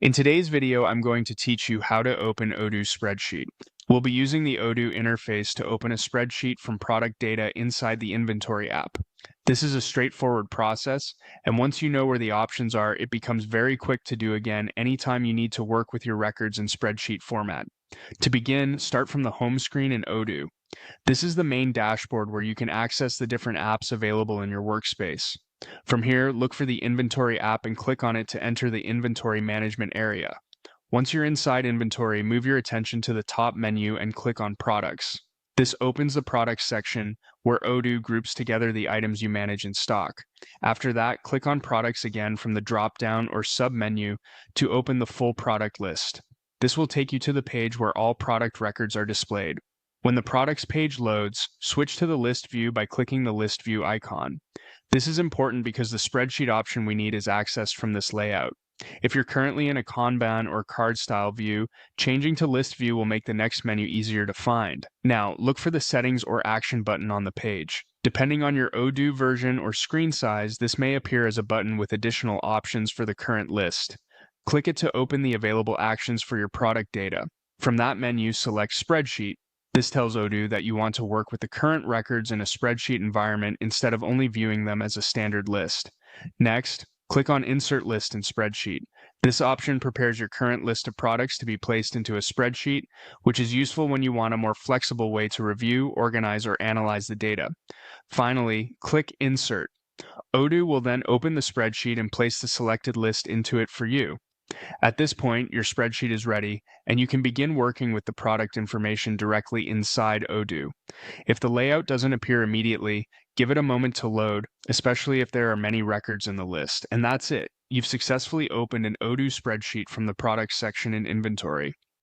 In today's video, I'm going to teach you how to open Odoo Spreadsheet. We'll be using the Odoo interface to open a spreadsheet from product data inside the Inventory app. This is a straightforward process, and once you know where the options are, it becomes very quick to do again anytime you need to work with your records in spreadsheet format. To begin, start from the home screen in Odoo. This is the main dashboard where you can access the different apps available in your workspace. From here, look for the Inventory app and click on it to enter the Inventory Management area. Once you're inside Inventory, move your attention to the top menu and click on Products. This opens the Products section where Odoo groups together the items you manage in stock. After that, click on Products again from the drop-down or sub-menu to open the full product list. This will take you to the page where all product records are displayed. When the Products page loads, switch to the List view by clicking the List view icon. This is important because the spreadsheet option we need is accessed from this layout. If you're currently in a Kanban or card style view, changing to List view will make the next menu easier to find. Now, look for the Settings or Action button on the page. Depending on your Odoo version or screen size, this may appear as a button with additional options for the current list. Click it to open the available actions for your product data. From that menu, select Spreadsheet. This tells Odoo that you want to work with the current records in a spreadsheet environment instead of only viewing them as a standard list. Next, click on Insert List in Spreadsheet. This option prepares your current list of products to be placed into a spreadsheet, which is useful when you want a more flexible way to review, organize, or analyze the data. Finally, click Insert. Odoo will then open the spreadsheet and place the selected list into it for you. At this point, your spreadsheet is ready, and you can begin working with the product information directly inside Odoo. If the layout doesn't appear immediately, give it a moment to load, especially if there are many records in the list. And that's it. You've successfully opened an Odoo spreadsheet from the Products section in Inventory.